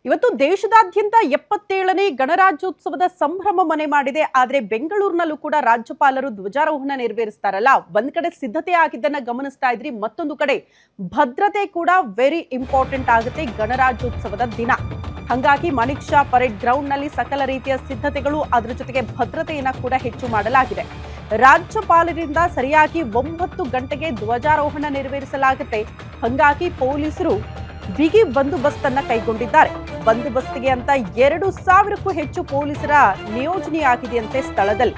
ಇವತ್ತು ದೇಶದಾದ್ಯಂತ 77ನೇ ಗಣರಾಜ್ಯೋತ್ಸವದ ಸಂಭ್ರಮ ಮನೆ ಮಾಡಿದೆ. ಆದರೆ ಬೆಂಗಳೂರಿನಲ್ಲೂ ಕೂಡ ರಾಜ್ಯಪಾಲರು ಧ್ವಜಾರೋಹಣ ನೆರವೇರಿಸ್ತಾರಲ್ಲ, ಒಂದ್ ಕಡೆ ಸಿದ್ಧತೆ ಆಗಿದ್ದನ್ನ ಗಮನಿಸ್ತಾ ಇದ್ರಿ, ಮತ್ತೊಂದು ಕಡೆ ಭದ್ರತೆ ಕೂಡ ವೆರಿ ಇಂಪಾರ್ಟೆಂಟ್ ಆಗುತ್ತೆ ಗಣರಾಜ್ಯೋತ್ಸವದ ದಿನ. ಹಾಗಾಗಿ ಮಾಣಿಕ್ ಷಾ ಪರೇಡ್ ಗ್ರೌಂಡ್ ನಲ್ಲಿ ಸಕಲ ರೀತಿಯ ಸಿದ್ಧತೆಗಳು, ಅದರ ಜೊತೆಗೆ ಭದ್ರತೆಯನ್ನ ಕೂಡ ಹೆಚ್ಚು ಮಾಡಲಾಗಿದೆ. ರಾಜ್ಯಪಾಲರಿಂದ ಸರಿಯಾಗಿ 9 ಗಂಟೆಗೆ ಧ್ವಜಾರೋಹಣ ನೆರವೇರಿಸಲಾಗುತ್ತೆ. ಹಾಗಾಗಿ ಪೊಲೀಸರು ಬಿಗಿ ಬಂದೋಬಸ್ತ್ ಅನ್ನ ಕೈಗೊಂಡಿದ್ದಾರೆ. ಬಂದೋಬಸ್ತಿಗೆ ಅಂತ 2,000ಕ್ಕೂ ಹೆಚ್ಚು ಪೊಲೀಸರ ನಿಯೋಜನೆಯಾಗಿದೆಯಂತೆ ಸ್ಥಳದಲ್ಲಿ.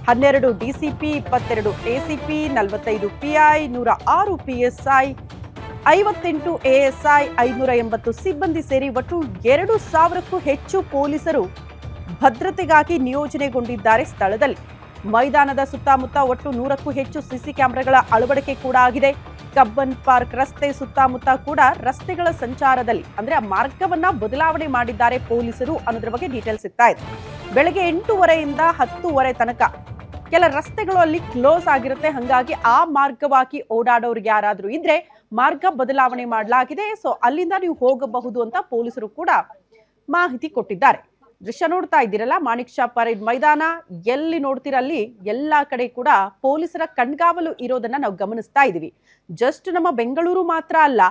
12 DCP, 22 ACP, 45 PI, 106 PSI, 58 ASI, 580 ಸಿಬ್ಬಂದಿ ಸೇರಿ ಒಟ್ಟು 2,000ಕ್ಕೂ ಹೆಚ್ಚು ಪೊಲೀಸರು ಭದ್ರತೆಗಾಗಿ ನಿಯೋಜನೆಗೊಂಡಿದ್ದಾರೆ ಸ್ಥಳದಲ್ಲಿ. ಮೈದಾನದ ಸುತ್ತಮುತ್ತ ಒಟ್ಟು 100ಕ್ಕೂ ಹೆಚ್ಚು ಸಿಸಿ ಕ್ಯಾಮೆರಾಗಳ ಅಳವಡಿಕೆ ಕೂಡ ಆಗಿದೆ. ಕಬ್ಬನ್ ಪಾರ್ಕ್ ರಸ್ತೆ ಸುತ್ತಮುತ್ತ ಕೂಡ ರಸ್ತೆಗಳ ಸಂಚಾರದಲ್ಲಿ ಅಂದ್ರೆ ಆ ಮಾರ್ಗವನ್ನ ಬದಲಾವಣೆ ಮಾಡಿದ್ದಾರೆ ಪೊಲೀಸರು ಅನ್ನೋದ್ರ ಬಗ್ಗೆ ಡೀಟೇಲ್ಸ್ ಸಿಗ್ತಾ ಇದೆ. ಬೆಳಗ್ಗೆ 8:30ಯಿಂದ 10:30 ತನಕ ಕೆಲ ರಸ್ತೆಗಳು ಅಲ್ಲಿ ಕ್ಲೋಸ್ ಆಗಿರುತ್ತೆ. ಹಾಗಾಗಿ ಆ ಮಾರ್ಗವಾಗಿ ಓಡಾಡೋರಿಗೆ ಯಾರಾದ್ರೂ ಇದ್ರೆ ಮಾರ್ಗ ಬದಲಾವಣೆ ಮಾಡಲಾಗಿದೆ. ಸೊ ಅಲ್ಲಿಂದ ನೀವು ಹೋಗಬಹುದು ಅಂತ ಪೊಲೀಸರು ಕೂಡ ಮಾಹಿತಿ ಕೊಟ್ಟಿದ್ದಾರೆ. ದೃಶ್ಯ ನೋಡ್ತಾ ಇದ್ದೀರಲ್ಲ, ಮಾಣಿಕ್ ಷಾ ಪರೇಡ್ ಮೈದಾನ ಎಲ್ಲಿ ನೋಡ್ತೀರಲ್ಲಿ ಎಲ್ಲಾ ಕಡೆ ಕೂಡ ಪೊಲೀಸರ ಕಣ್ಗಾವಲು ಇರೋದನ್ನ ನಾವು ಗಮನಿಸ್ತಾ ಇದೀವಿ. ಜಸ್ಟ್ ನಮ್ಮ ಬೆಂಗಳೂರು ಮಾತ್ರ ಅಲ್ಲ,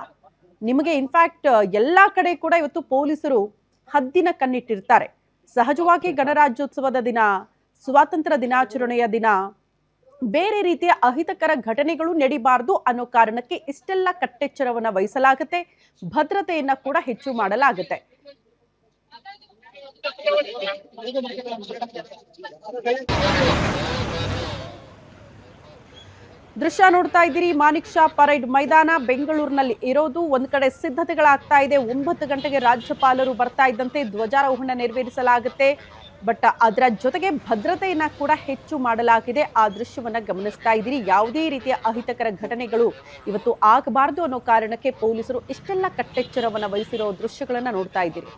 ನಿಮಗೆ ಇನ್ಫ್ಯಾಕ್ಟ್ ಎಲ್ಲಾ ಕಡೆ ಕೂಡ ಇವತ್ತು ಪೊಲೀಸರು ಹದ್ದಿನ ಕಣ್ಣಿಟ್ಟಿರ್ತಾರೆ. ಸಹಜವಾಗಿ ಗಣರಾಜ್ಯೋತ್ಸವದ ದಿನ, ಸ್ವಾತಂತ್ರ್ಯ ದಿನಾಚರಣೆಯ ದಿನ ಬೇರೆ ರೀತಿಯ ಅಹಿತಕರ ಘಟನೆಗಳು ನಡೀಬಾರದು ಅನ್ನೋ ಕಾರಣಕ್ಕೆ ಇಷ್ಟೆಲ್ಲ ಕಟ್ಟೆಚ್ಚರವನ್ನ ವಹಿಸಲಾಗುತ್ತೆ. ಭದ್ರತೆಯನ್ನ ಕೂಡ ಹೆಚ್ಚು ಮಾಡಲಾಗುತ್ತೆ. ದೃಶ್ಯ ನೋಡ್ತಾ ಇದ್ದೀರಿ, ಮಾಣಿಕ್ ಷಾ ಪರೇಡ್ ಮೈದಾನ ಬೆಂಗಳೂರಿನಲ್ಲಿ ಇರೋದು. ಒಂದ್ ಕಡೆ ಸಿದ್ಧತೆಗಳಾಗ್ತಾ ಇದೆ. 9 ಗಂಟೆಗೆ ರಾಜ್ಯಪಾಲರು ಬರ್ತಾ ಇದ್ದಂತೆ ಧ್ವಜಾರೋಹಣ ನೆರವೇರಿಸಲಾಗುತ್ತೆ. ಬಟ್ ಅದರ ಜೊತೆಗೆ ಭದ್ರತೆಯನ್ನ ಕೂಡ ಹೆಚ್ಚು ಮಾಡಲಾಗಿದೆ. ಆ ದೃಶ್ಯವನ್ನ ಗಮನಿಸ್ತಾ ಇದ್ದೀರಿ. ಯಾವುದೇ ರೀತಿಯ ಅಹಿತಕರ ಘಟನೆಗಳು ಇವತ್ತು ಆಗಬಾರದು ಅನ್ನೋ ಕಾರಣಕ್ಕೆ ಪೊಲೀಸರು ಇಷ್ಟೆಲ್ಲ ಕಟ್ಟೆಚ್ಚರವನ್ನ ವಹಿಸಿರೋ ದೃಶ್ಯಗಳನ್ನ ನೋಡ್ತಾ ಇದ್ದೀರಿ.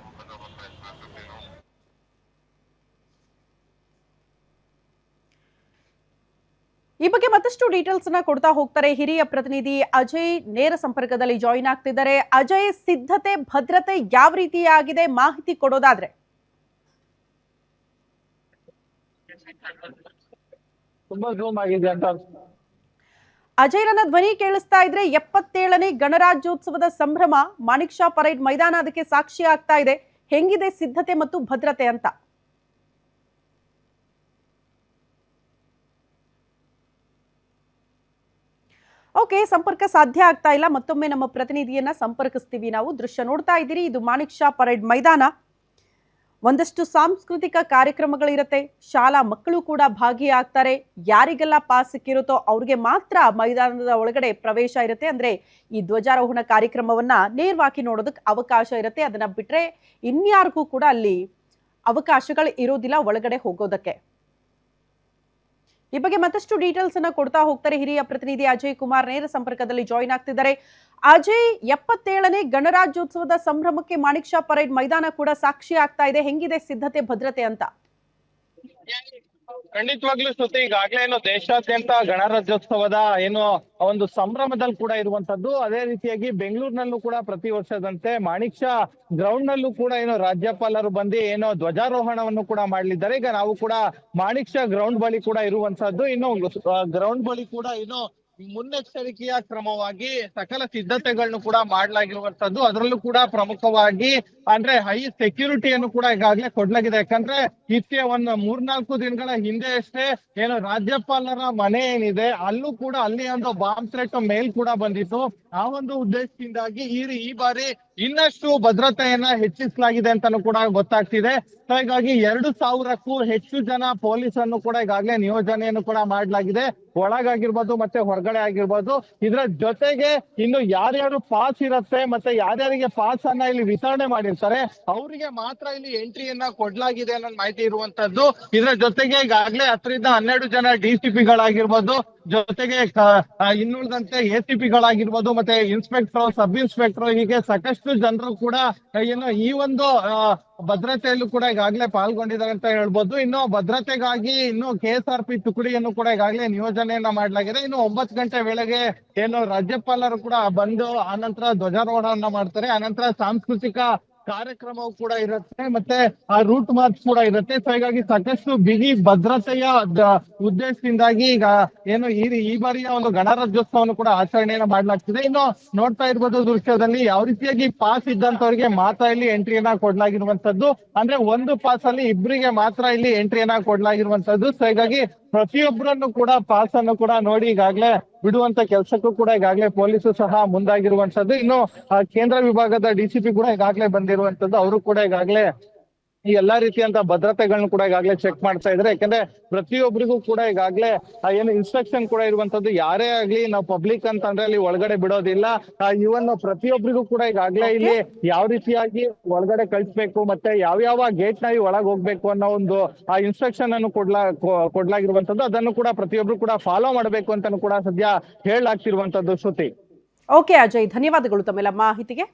ಈ ಬಗ್ಗೆ ಮತ್ತಷ್ಟು ಡೀಟೇಲ್ಸ್ ಅನ್ನ ಕೊಡ್ತಾ ಹೋಗ್ತಾರೆ ಹಿರಿಯ ಪ್ರತಿನಿಧಿ ಅಜಯ್, ನೇರ ಸಂಪರ್ಕದಲ್ಲಿ ಜಾಯಿನ್ ಆಗ್ತಿದ್ದಾರೆ. ಅಜಯ್, ಸಿದ್ಧತೆ ಭದ್ರತೆ ಯಾವ ರೀತಿಯಾಗಿದೆ ಮಾಹಿತಿ ಕೊಡೋದಾದ್ರೆ? ತುಂಬಾ ಜೂಮ್ ಆಗಿದೆ ಅಂತ ಅಜಯ್, ನನ್ನ ಧ್ವನಿ ಕೇಳಿಸ್ತಾ ಇದ್ರೆ 77ನೇ ಗಣರಾಜ್ಯೋತ್ಸವದ ಸಂಭ್ರಮ ಮಾಣಿಕ್ ಷಾ ಪರೇಡ್ ಮೈದಾನ ಅದಕ್ಕೆ ಸಾಕ್ಷಿ ಆಗ್ತಾ ಇದೆ. ಹೆಂಗಿದೆ ಸಿದ್ಧತೆ ಮತ್ತು ಭದ್ರತೆ ಅಂತ? ಓಕೆ, ಸಂಪರ್ಕ ಸಾಧ್ಯ ಆಗ್ತಾ ಇಲ್ಲ. ಮತ್ತೊಮ್ಮೆ ನಮ್ಮ ಪ್ರತಿನಿಧಿಯನ್ನ ಸಂಪರ್ಕಿಸ್ತೀವಿ ನಾವು. ದೃಶ್ಯ ನೋಡ್ತಾ ಇದ್ದೀರಿ, ಇದು ಮಾಣಿಕ್ ಷಾ ಪರೇಡ್ ಮೈದಾನ. ಒಂದಷ್ಟು ಸಾಂಸ್ಕೃತಿಕ ಕಾರ್ಯಕ್ರಮಗಳಿರುತ್ತೆ. ಶಾಲಾ ಮಕ್ಕಳು ಕೂಡ ಭಾಗಿಯಾಗ್ತಾರೆ. ಯಾರಿಗೆಲ್ಲ ಪಾಸ್ ಸಿಕ್ಕಿರುತ್ತೋ ಅವ್ರಿಗೆ ಮಾತ್ರ ಮೈದಾನದ ಒಳಗಡೆ ಪ್ರವೇಶ ಇರುತ್ತೆ. ಅಂದ್ರೆ ಈ ಧ್ವಜಾರೋಹಣ ಕಾರ್ಯಕ್ರಮವನ್ನ ನೇರವಾಗಿ ನೋಡೋದಕ್ಕೆ ಅವಕಾಶ ಇರುತ್ತೆ. ಅದನ್ನ ಬಿಟ್ರೆ ಇನ್ಯಾರಿಗೂ ಕೂಡ ಅಲ್ಲಿ ಅವಕಾಶಗಳು ಇರೋದಿಲ್ಲ ಒಳಗಡೆ ಹೋಗೋದಕ್ಕೆ. ಈ ಬಗ್ಗೆ ಮತ್ತಷ್ಟು ಡೀಟೇಲ್ಸ್ ಅನ್ನ ಕೊಡ್ತಾ ಹೋಗ್ತಾರೆ ಹಿರಿಯ ಪ್ರತಿನಿಧಿ ಅಜಯ್ ಕುಮಾರ್, ನೇರ ಸಂಪರ್ಕದಲ್ಲಿ ಜಾಯಿನ್ ಆಗ್ತಿದ್ದಾರೆ. ಅಜಯ್, 77ನೇ ಗಣರಾಜ್ಯೋತ್ಸವದ ಸಂಭ್ರಮಕ್ಕೆ ಮಾಣಿಕ್ ಷಾ ಪರೇಡ್ ಮೈದಾನ ಕೂಡ ಸಾಕ್ಷಿ ಆಗ್ತಾ ಇದೆ. ಹೆಂಗಿದೆ ಸಿದ್ಧತೆ ಭದ್ರತೆ ಅಂತ? ಖಂಡಿತವಾಗ್ಲೂ ಶ್ರುತಿ, ಈಗಾಗ್ಲೇ ಏನು ದೇಶಾದ್ಯಂತ ಗಣರಾಜ್ಯೋತ್ಸವದ ಏನು ಒಂದು ಸಂಭ್ರಮದಲ್ಲಿ ಕೂಡ ಇರುವಂತದ್ದು. ಅದೇ ರೀತಿಯಾಗಿ ಬೆಂಗಳೂರಿನಲ್ಲೂ ಕೂಡ ಪ್ರತಿ ವರ್ಷದಂತೆ ಮಾಣಿಕ್ ಷಾ ಗ್ರೌಂಡ್ ನಲ್ಲೂ ಕೂಡ ಏನು ರಾಜ್ಯಪಾಲರು ಬಂದು ಏನೋ ಧ್ವಜಾರೋಹಣವನ್ನು ಕೂಡ ಮಾಡ್ಲಿದ್ದಾರೆ. ಈಗ ನಾವು ಕೂಡ ಮಾಣಿಕ್ ಷಾ ಗ್ರೌಂಡ್ ಬಳಿ ಕೂಡ ಇರುವಂತದ್ದು. ಇನ್ನು ಗ್ರೌಂಡ್ ಬಳಿ ಕೂಡ ಏನು ಮುನ್ನೆಚ್ಚರಿಕೆಯ ಕ್ರಮವಾಗಿ ಸಕಲ ಸಿದ್ಧತೆಗಳನ್ನು ಕೂಡ ಮಾಡಲಾಗಿರುವಂತದ್ದು. ಅದರಲ್ಲೂ ಕೂಡ ಪ್ರಮುಖವಾಗಿ ಅಂದ್ರೆ ಹೈ ಸೆಕ್ಯೂರಿಟಿಯನ್ನು ಕೂಡ ಈಗಾಗಲೇ ಕೊಡ್ಲಾಗಿದೆ. ಯಾಕಂದ್ರೆ ಇತ್ತೀ ಒಂದು 3-4 ದಿನಗಳ ಹಿಂದೆ ಅಷ್ಟೇ ಏನು ರಾಜ್ಯಪಾಲರ ಮನೆ ಏನಿದೆ ಅಲ್ಲೂ ಕೂಡ ಅಲ್ಲಿ ಒಂದು ಬಾಂಬ್ ಥ್ರೆಟ್ ಮೇಲ್ ಕೂಡ ಬಂದಿತ್ತು. ಆ ಒಂದು ಉದ್ದೇಶದಿಂದಾಗಿ ಈ ಬಾರಿ ಇನ್ನಷ್ಟು ಭದ್ರತೆಯನ್ನ ಹೆಚ್ಚಿಸಲಾಗಿದೆ ಅಂತಾನು ಕೂಡ ಗೊತ್ತಾಗ್ತಿದೆ. ಸೊ ಹೀಗಾಗಿ 2,000ಕ್ಕೂ ಹೆಚ್ಚು ಜನ ಪೊಲೀಸನ್ನು ಕೂಡ ಈಗಾಗಲೇ ನಿಯೋಜನೆಯನ್ನು ಕೂಡ ಮಾಡಲಾಗಿದೆ. ಒಳಗಾಗಿರ್ಬೋದು ಮತ್ತೆ ಹೊರಗಡೆ ಆಗಿರ್ಬೋದು. ಇದ್ರ ಜೊತೆಗೆ ಇನ್ನು ಯಾರ್ಯಾರು ಪಾಸ್ ಇರುತ್ತೆ ಮತ್ತೆ ಯಾರ್ಯಾರಿಗೆ ಪಾಸ್ ಅನ್ನ ಇಲ್ಲಿ ವಿತರಣೆ ಮಾಡಿರ್ತಾರೆ ಅವರಿಗೆ ಮಾತ್ರ ಇಲ್ಲಿ ಎಂಟ್ರಿಯನ್ನ ಕೊಡ್ಲಾಗಿದೆ ಅನ್ನೋ ಮಾಹಿತಿ ಇರುವಂತದ್ದು. ಇದ್ರ ಜೊತೆಗೆ ಈಗಾಗಲೇ 10ರಿಂದ 12 ಜನ ಡಿಸಿಪಿಗಳಾಗಿರ್ಬೋದು, ಜೊತೆಗೆ ಇನ್ನುಳಿದಂತೆ ಎಸಿಪಿಗಳಾಗಿರ್ಬೋದು, ಮತ್ತೆ ಇನ್ಸ್ಪೆಕ್ಟರ್, ಸಬ್ ಇನ್ಸ್ಪೆಕ್ಟರ್, ಹೀಗೆ ಸಾಕಷ್ಟು ಜನರು ಕೂಡ ಏನು ಈ ಒಂದು ಭದ್ರತೆಯಲ್ಲೂ ಕೂಡ ಈಗಾಗಲೇ ಪಾಲ್ಗೊಂಡಿದ್ದಾರೆ ಅಂತ ಹೇಳ್ಬೋದು. ಇನ್ನು ಭದ್ರತೆಗಾಗಿ ಇನ್ನು KSRP ತುಕಡಿಯನ್ನು ಕೂಡ ಈಗಾಗಲೇ ನಿಯೋಜನೆಯನ್ನ ಮಾಡಲಾಗಿದೆ. ಇನ್ನು 9 ಗಂಟೆ ವೇಳೆಗೆ ಏನು ರಾಜ್ಯಪಾಲರು ಕೂಡ ಬಂದು ಆನಂತರ ಧ್ವಜಾರೋಹಣವನ್ನ ಮಾಡ್ತಾರೆ. ಆನಂತರ ಸಾಂಸ್ಕೃತಿಕ ಕಾರ್ಯಕ್ರಮವು ಕೂಡ ಇರುತ್ತೆ, ಮತ್ತೆ ಆ ರೂಟ್ ಮಾರ್ಚ್ ಕೂಡ ಇರುತ್ತೆ. ಸೊ ಹೀಗಾಗಿ ಸಾಕಷ್ಟು ಬಿಗಿ ಭದ್ರತೆಯ ಉದ್ದೇಶದಿಂದಾಗಿ ಈಗ ಏನು ಈ ಬಾರಿಯ ಒಂದು ಗಣರಾಜ್ಯೋತ್ಸವವನ್ನು ಕೂಡ ಆಚರಣೆಯನ್ನ ಮಾಡ್ಲಾಗ್ತಿದೆ. ಇನ್ನು ನೋಡ್ತಾ ಇರ್ಬೋದು ದೃಶ್ಯದಲ್ಲಿ ಯಾವ ರೀತಿಯಾಗಿ ಪಾಸ್ ಇದ್ದಂತವರಿಗೆ ಮಾತ್ರ ಇಲ್ಲಿ ಎಂಟ್ರಿಯನ್ನ ಕೊಡ್ಲಾಗಿರುವಂತದ್ದು. ಅಂದ್ರೆ ಒಂದು ಪಾಸ್ ಅಲ್ಲಿ ಇಬ್ಬರಿಗೆ ಮಾತ್ರ ಇಲ್ಲಿ ಎಂಟ್ರಿಯನ್ನ ಕೊಡ್ಲಾಗಿರುವಂತದ್ದು. ಸೊ ಹೀಗಾಗಿ ಪ್ರತಿಯೊಬ್ಬರನ್ನು ಕೂಡ ಪಾಸ್ ಅನ್ನು ಕೂಡ ನೋಡಿ ಈಗಾಗಲೇ ಬಿಡುವಂತ ಕೆಲಸಕ್ಕೂ ಕೂಡ ಈಗಾಗಲೇ ಪೊಲೀಸರು ಸಹ ಮುಂದಾಗಿರುವಂತದ್ದು. ಇನ್ನು ಕೇಂದ್ರ ವಿಭಾಗದ ಡಿಸಿಪಿ ಕೂಡ ಈಗಾಗಲೇ ಬಂದಿರುವಂತದ್ದು. ಅವರು ಕೂಡ ಈಗಾಗಲೇ ಈ ಎಲ್ಲಾ ರೀತಿಯಂತ ಭದ್ರತೆಗಳನ್ನ ಕೂಡ ಈಗಾಗಲೇ ಚೆಕ್ ಮಾಡ್ತಾ ಇದ್ರೆ. ಯಾಕಂದ್ರೆ ಪ್ರತಿಯೊಬ್ಬರಿಗೂ ಕೂಡ ಈಗಾಗಲೇ ಏನು ಇನ್ಸ್ಟ್ರಕ್ಷನ್ ಕೂಡ ಇರುವಂತದ್ದು, ಯಾರೇ ಆಗ್ಲಿ ನಾವು ಪಬ್ಲಿಕ್ ಅಂತ ಅಂದ್ರೆ ಅಲ್ಲಿ ಒಳಗಡೆ ಬಿಡೋದಿಲ್ಲ. ಇವನ್ ಪ್ರತಿಯೊಬ್ಬರಿಗೂ ಕೂಡ ಈಗಾಗಲೇ ಇಲ್ಲಿ ಯಾವ ರೀತಿಯಾಗಿ ಒಳಗಡೆ ಕಳಿಸ್ಬೇಕು, ಮತ್ತೆ ಯಾವ ಗೇಟ್ ನಲ್ಲಿ ಒಳಗೆ ಹೋಗ್ಬೇಕು ಅನ್ನೋ ಒಂದು ಇನ್ಸ್ಟ್ರಕ್ಷನ್ ಅನ್ನು ಕೊಡ್ಲಾಗಿರುವಂತದ್ದು. ಅದನ್ನು ಕೂಡ ಪ್ರತಿಯೊಬ್ರು ಕೂಡ ಫಾಲೋ ಮಾಡಬೇಕು ಅಂತಾನು ಕೂಡ ಸದ್ಯ ಹೇಳಲಾಗ್ತಿರುವಂತದ್ದು. ಶ್ರುತಿ. ಓಕೆ ಅಜಯ್, ಧನ್ಯವಾದಗಳು ತಮ್ಮೆಲ್ಲ ಮಾಹಿತಿಗೆ.